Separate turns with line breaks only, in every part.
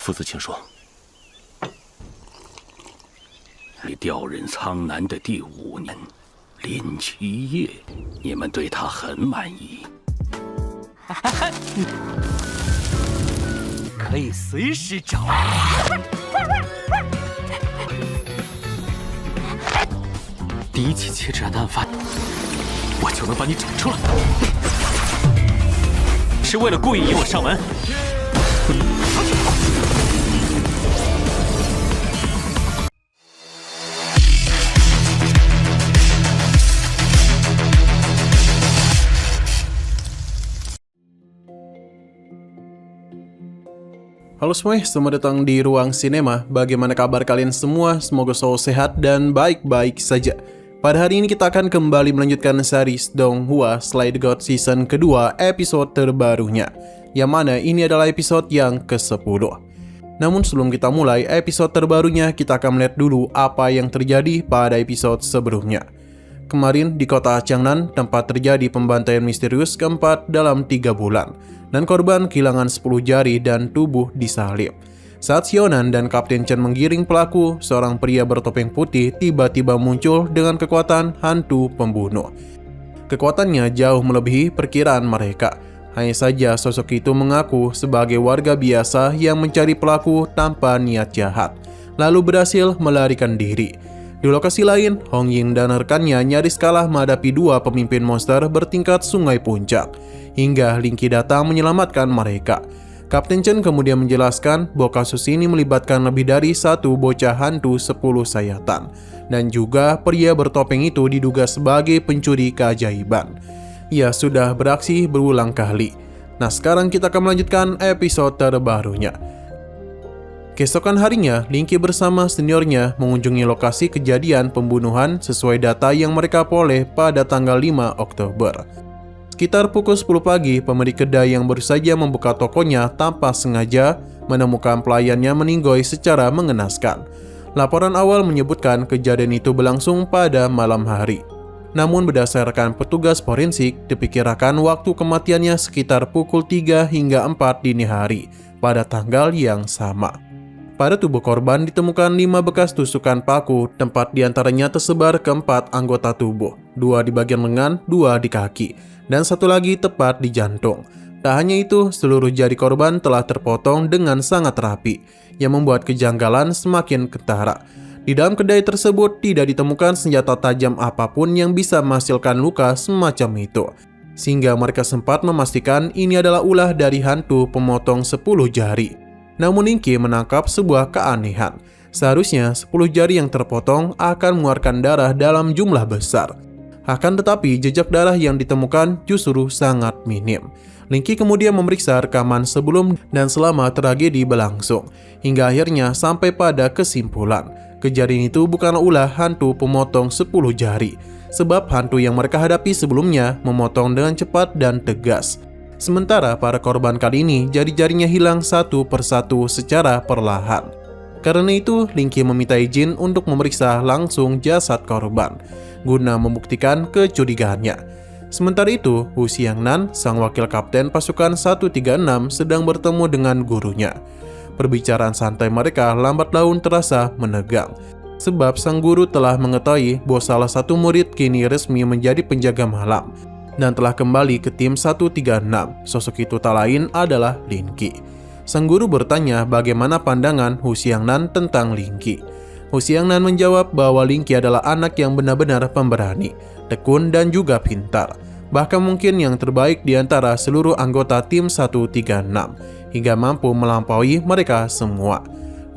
父子请说。调任苍南的第5年，林七夜，你们对他很满意。
可以随时找。第一起切纸案的案发，我就能把你找出来。是为了故意引我上门。
Halo semuanya, selamat datang di Ruang Sinema. Bagaimana kabar kalian semua? Semoga selalu sehat dan baik-baik saja. Pada hari ini kita akan kembali melanjutkan series Donghua Slay the God season kedua, episode terbarunya, yang mana ini adalah episode yang ke-10. Namun sebelum kita mulai episode terbarunya, kita akan melihat dulu apa yang terjadi pada episode sebelumnya. Kemarin di kota Changnan, tempat terjadi pembantaian misterius keempat dalam 3 bulan, dan korban kehilangan 10 jari dan tubuh disalib. Saat Sionan dan Kapten Chen menggiring pelaku, seorang pria bertopeng putih tiba-tiba muncul dengan kekuatan hantu pembunuh. Kekuatannya jauh melebihi perkiraan mereka. Hanya saja sosok itu mengaku sebagai warga biasa yang mencari pelaku tanpa niat jahat, lalu berhasil melarikan diri. Di lokasi lain, Hong Ying dan rekannya nyaris kalah menghadapi 2 pemimpin monster bertingkat Sungai Puncak, hingga Linky datang menyelamatkan mereka. Kapten Chen kemudian menjelaskan bahwa kasus ini melibatkan lebih dari 1 bocah hantu 10 sayatan, dan juga pria bertopeng itu diduga sebagai pencuri keajaiban. Ia sudah beraksi berulang kali. Nah, sekarang kita akan melanjutkan episode terbarunya. Keesokan harinya, Linky bersama seniornya mengunjungi lokasi kejadian pembunuhan sesuai data yang mereka peroleh pada tanggal 5 Oktober. Sekitar pukul 10 pagi, pemilik kedai yang baru saja membuka tokonya tanpa sengaja menemukan pelayannya meninggoy secara mengenaskan. Laporan awal menyebutkan kejadian itu berlangsung pada malam hari. Namun berdasarkan petugas forensik, diperkirakan waktu kematiannya sekitar pukul 3 hingga 4 dini hari pada tanggal yang sama. Pada tubuh korban ditemukan 5 bekas tusukan paku, tempat diantaranya tersebar ke 4 anggota tubuh, 2 di bagian lengan, 2 di kaki, dan 1 lagi tepat di jantung. Tak hanya itu, seluruh jari korban telah terpotong dengan sangat rapi, yang membuat kejanggalan semakin kentara. Di dalam kedai tersebut tidak ditemukan senjata tajam apapun yang bisa menghasilkan luka semacam itu, sehingga mereka sempat memastikan ini adalah ulah dari hantu pemotong 10 jari. Namun Linky menangkap sebuah keanehan. Seharusnya 10 jari yang terpotong akan mengeluarkan darah dalam jumlah besar. Akan tetapi jejak darah yang ditemukan justru sangat minim. Linky kemudian memeriksa rekaman sebelum dan selama tragedi berlangsung, hingga akhirnya sampai pada kesimpulan kejadian itu bukanlah ulah hantu pemotong 10 jari, sebab hantu yang mereka hadapi sebelumnya memotong dengan cepat dan tegas. Sementara para korban kali ini jari-jarinya hilang 1 persatu secara perlahan. Karena itu, Linky meminta izin untuk memeriksa langsung jasad korban, guna membuktikan kecurigaannya. Sementara itu, Hu Xiangnan, sang wakil kapten pasukan 136, sedang bertemu dengan gurunya. Perbicaraan santai mereka lambat laun terasa menegang, sebab sang guru telah mengetahui bahwa salah satu murid kini resmi menjadi penjaga malam dan telah kembali ke tim 136. Sosok itu tak lain adalah Linky. Sang guru bertanya bagaimana pandangan Hu Xiangnan tentang Linky. Hu Xiangnan menjawab bahwa Linky adalah anak yang benar-benar pemberani, tekun dan juga pintar. Bahkan mungkin yang terbaik di antara seluruh anggota tim 136, hingga mampu melampaui mereka semua.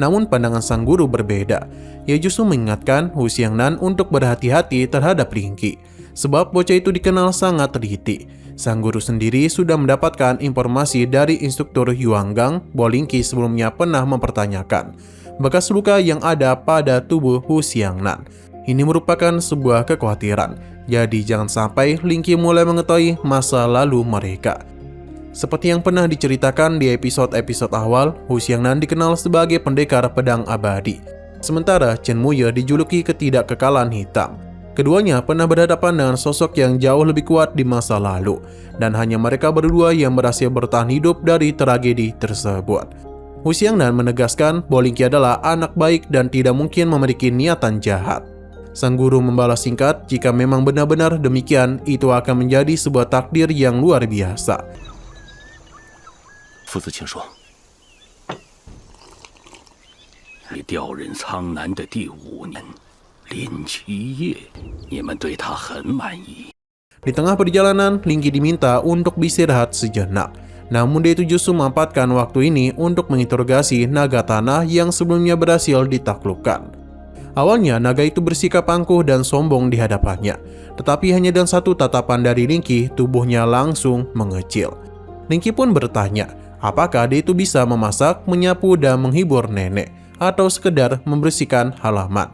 Namun pandangan sang guru berbeda. Ia justru mengingatkan Hu Xiangnan untuk berhati-hati terhadap Linky, sebab bocah itu dikenal sangat teliti. Sang guru sendiri sudah mendapatkan informasi dari instruktur Yuanggang bahwa Linky sebelumnya pernah mempertanyakan bekas luka yang ada pada tubuh Hu Xiangnan. Ini merupakan sebuah kekhawatiran, jadi jangan sampai Linky mulai mengetahui masa lalu mereka. Seperti yang pernah diceritakan di episode-episode awal, Hu Xiangnan dikenal sebagai pendekar pedang abadi, sementara Chen Muye dijuluki ketidakkekalan hitam. Keduanya pernah berhadapan dengan sosok yang jauh lebih kuat di masa lalu, dan hanya mereka berdua yang berhasil bertahan hidup dari tragedi tersebut. Hu Xiangnan menegaskan bahwa Lingqi adalah anak baik dan tidak mungkin memiliki niatan jahat. Sang guru membalas singkat, jika memang benar-benar demikian, itu akan menjadi sebuah takdir yang luar biasa.
夫子请说。你调任苍南的第5年，林七夜，你们对他很满意。
Di tengah perjalanan, Lingqi diminta untuk beristirahat sejenak. Namun dia itu justru memanfaatkan waktu ini untuk menginterogasi naga tanah yang sebelumnya berhasil ditaklukkan. Awalnya, naga itu bersikap angkuh dan sombong di hadapannya. Tetapi hanya dengan satu tatapan dari Lingqi, tubuhnya langsung mengecil. Lingqi pun bertanya, apakah dia itu bisa memasak, menyapu, dan menghibur nenek, atau sekedar membersihkan halaman.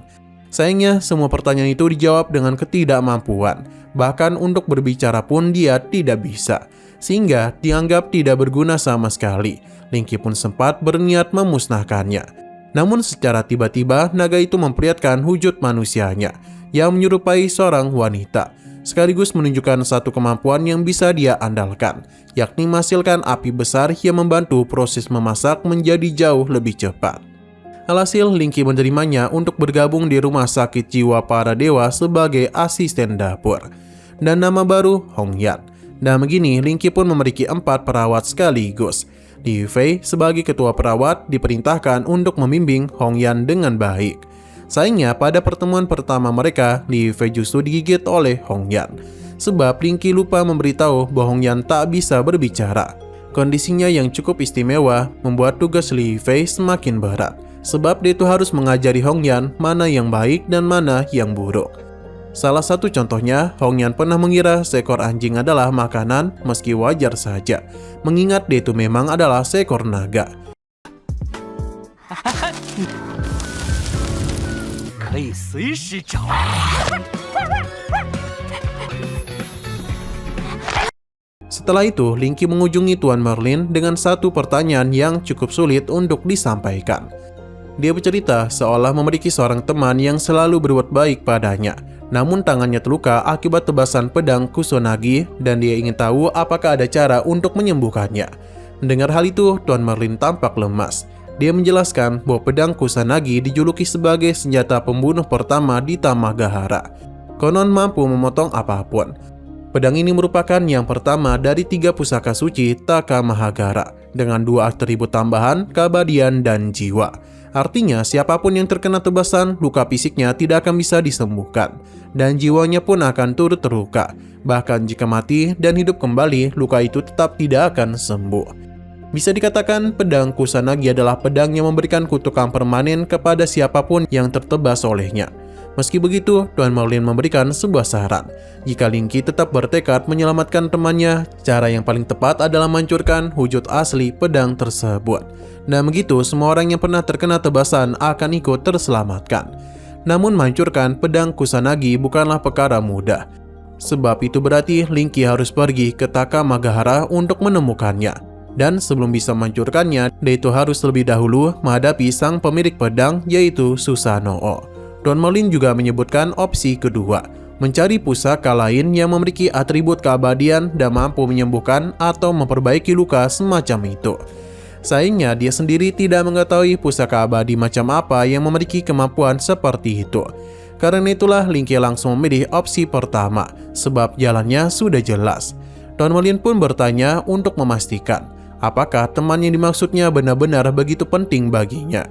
Sayangnya, semua pertanyaan itu dijawab dengan ketidakmampuan. Bahkan untuk berbicara pun dia tidak bisa, sehingga dianggap tidak berguna sama sekali. Lingqi pun sempat berniat memusnahkannya. Namun secara tiba-tiba, naga itu memperlihatkan wujud manusianya yang menyerupai seorang wanita, sekaligus menunjukkan satu kemampuan yang bisa dia andalkan, yakni menghasilkan api besar yang membantu proses memasak menjadi jauh lebih cepat. Alhasil, Lingqi menerimanya untuk bergabung di rumah sakit jiwa para dewa sebagai asisten dapur, dan nama baru Hongyan. Dan begini, Lingqi pun memiliki 4 perawat sekaligus. Liu Fei sebagai ketua perawat diperintahkan untuk membimbing Hongyan dengan baik. Sayangnya pada pertemuan pertama mereka, Liu Fei justru digigit oleh Hongyan. Sebab Lingqi lupa memberitahu bahwa Hongyan tak bisa berbicara. Kondisinya yang cukup istimewa membuat tugas Liu Fei semakin berat. Sebab dia itu harus mengajari Hongyan mana yang baik dan mana yang buruk. Salah satu contohnya, Hongyan pernah mengira seekor anjing adalah makanan meski wajar saja, mengingat dia itu memang adalah seekor naga. Setelah itu, Lingqi mengunjungi Tuan Merlin dengan satu pertanyaan yang cukup sulit untuk disampaikan. Dia bercerita seolah memiliki seorang teman yang selalu berbuat baik padanya. Namun tangannya terluka akibat tebasan pedang Kusanagi dan dia ingin tahu apakah ada cara untuk menyembuhkannya. Mendengar hal itu, Tuan Merlin tampak lemas. Dia menjelaskan bahwa pedang Kusanagi dijuluki sebagai senjata pembunuh pertama di Tamagahara. Konon mampu memotong apapun. Pedang ini merupakan yang pertama dari 3 pusaka suci Takamahagara dengan 2 atribut tambahan, keabadian dan jiwa. Artinya, siapapun yang terkena tebasan, luka fisiknya tidak akan bisa disembuhkan, dan jiwanya pun akan turut terluka. Bahkan jika mati dan hidup kembali, luka itu tetap tidak akan sembuh. Bisa dikatakan, pedang Kusanagi adalah pedang yang memberikan kutukan permanen kepada siapapun yang tertebas olehnya. Meski begitu, Tuan Merlin memberikan sebuah saran. Jika Lingqi tetap bertekad menyelamatkan temannya, cara yang paling tepat adalah menghancurkan wujud asli pedang tersebut. Dan begitu, semua orang yang pernah terkena tebasan akan ikut terselamatkan. Namun menghancurkan pedang Kusanagi bukanlah perkara mudah. Sebab itu berarti Lingqi harus pergi ke Takamagahara untuk menemukannya. Dan sebelum bisa menghancurkannya, dia itu harus lebih dahulu menghadapi sang pemilik pedang, yaitu Susanoo. Tuan Merlin juga menyebutkan opsi kedua, mencari pusaka lain yang memiliki atribut keabadian dan mampu menyembuhkan atau memperbaiki luka semacam itu. Sayangnya dia sendiri tidak mengetahui pusaka abadi macam apa yang memiliki kemampuan seperti itu. Karena itulah Lingqi langsung memilih opsi pertama, sebab jalannya sudah jelas. Tuan Merlin pun bertanya untuk memastikan apakah teman yang dimaksudnya benar-benar begitu penting baginya.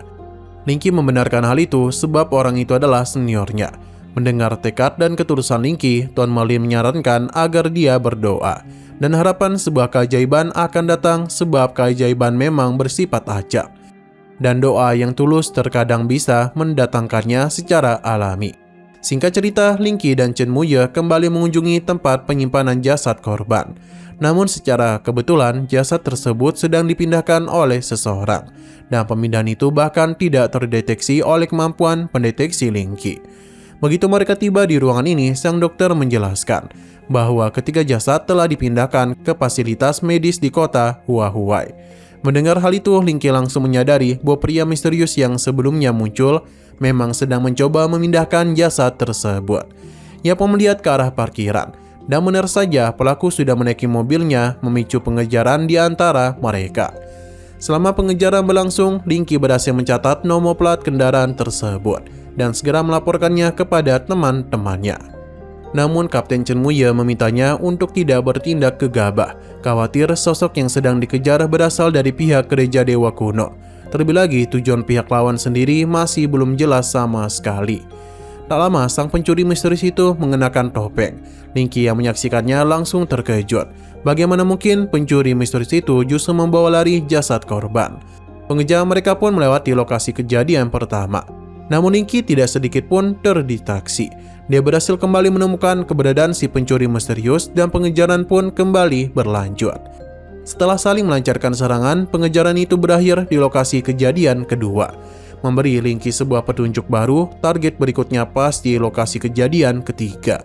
Lingqi membenarkan hal itu sebab orang itu adalah seniornya. Mendengar tekad dan ketulusan Lingqi, Tuan Merlin menyarankan agar dia berdoa. Dan harapan sebuah keajaiban akan datang sebab keajaiban memang bersifat ajab. Dan doa yang tulus terkadang bisa mendatangkannya secara alami. Singkat cerita, Lingqi dan Chen Muye kembali mengunjungi tempat penyimpanan jasad korban. Namun secara kebetulan jasad tersebut sedang dipindahkan oleh seseorang. Dan pemindahan itu bahkan tidak terdeteksi oleh kemampuan pendeteksi Lingqi. Begitu mereka tiba di ruangan ini, sang dokter menjelaskan bahwa ketiga jasad telah dipindahkan ke fasilitas medis di kota Huahuai. Mendengar hal itu, Lingqi langsung menyadari bahwa pria misterius yang sebelumnya muncul memang sedang mencoba memindahkan jasad tersebut. Ia pun melihat ke arah parkiran, dan benar saja pelaku sudah menaiki mobilnya memicu pengejaran di antara mereka. Selama pengejaran berlangsung, Linky berhasil mencatat nomor plat kendaraan tersebut dan segera melaporkannya kepada teman-temannya. Namun Kapten Chen Muye memintanya untuk tidak bertindak gegabah, khawatir sosok yang sedang dikejar berasal dari pihak gereja dewa kuno. Terlebih lagi tujuan pihak lawan sendiri masih belum jelas sama sekali. Tak lama sang pencuri misterius itu mengenakan topeng. Linky yang menyaksikannya langsung terkejut. Bagaimana mungkin pencuri misterius itu justru membawa lari jasad korban. Pengejar mereka pun melewati lokasi kejadian pertama. Namun Linky tidak sedikit pun terdistraksi. Dia berhasil kembali menemukan keberadaan si pencuri misterius dan pengejaran pun kembali berlanjut. Setelah saling melancarkan serangan, pengejaran itu berakhir di lokasi kejadian kedua, memberi Linky sebuah petunjuk baru. Target berikutnya pas di lokasi kejadian ketiga.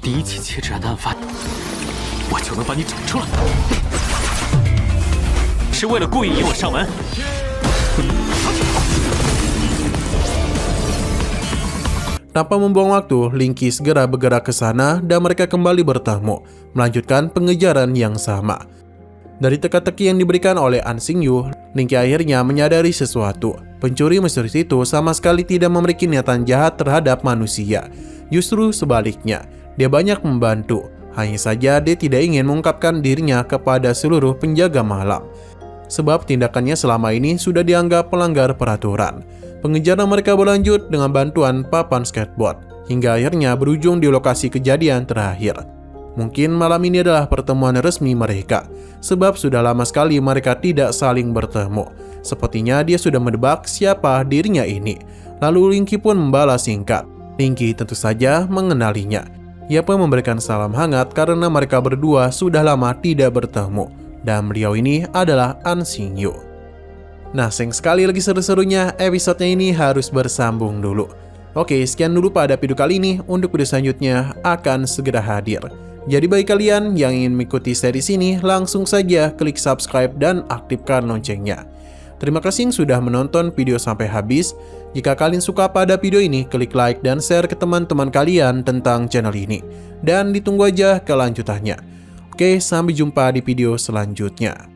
第一起切纸案发，我就能把你找出来，是为了故意引我上门。
Tanpa membuang waktu, Linky segera bergerak ke sana dan mereka kembali bertemu, melanjutkan pengejaran yang sama. Dari teka-teki yang diberikan oleh An Xingyu, Linky akhirnya menyadari sesuatu. Pencuri misterius itu sama sekali tidak memiliki niatan jahat terhadap manusia. Justru sebaliknya, dia banyak membantu. Hanya saja dia tidak ingin mengungkapkan dirinya kepada seluruh penjaga malam. Sebab tindakannya selama ini sudah dianggap pelanggar peraturan. Pengejaran mereka berlanjut dengan bantuan papan skateboard, hingga akhirnya berujung di lokasi kejadian terakhir. Mungkin malam ini adalah pertemuan resmi mereka, sebab sudah lama sekali mereka tidak saling bertemu. Sepertinya dia sudah menebak siapa dirinya ini. Lalu Linky pun membalas singkat. Linky tentu saja mengenalinya. Ia pun memberikan salam hangat karena mereka berdua sudah lama tidak bertemu. Dan beliau ini adalah An Xingyu. Nah, sayang sekali lagi seru-serunya, episodenya ini harus bersambung dulu. Oke, sekian dulu pada video kali ini. Untuk video selanjutnya akan segera hadir. Jadi bagi kalian yang ingin mengikuti series ini, langsung saja klik subscribe dan aktifkan loncengnya. Terima kasih yang sudah menonton video sampai habis. Jika kalian suka pada video ini, klik like dan share ke teman-teman kalian tentang channel ini. Dan ditunggu aja kelanjutannya. Oke, sampai jumpa di video selanjutnya.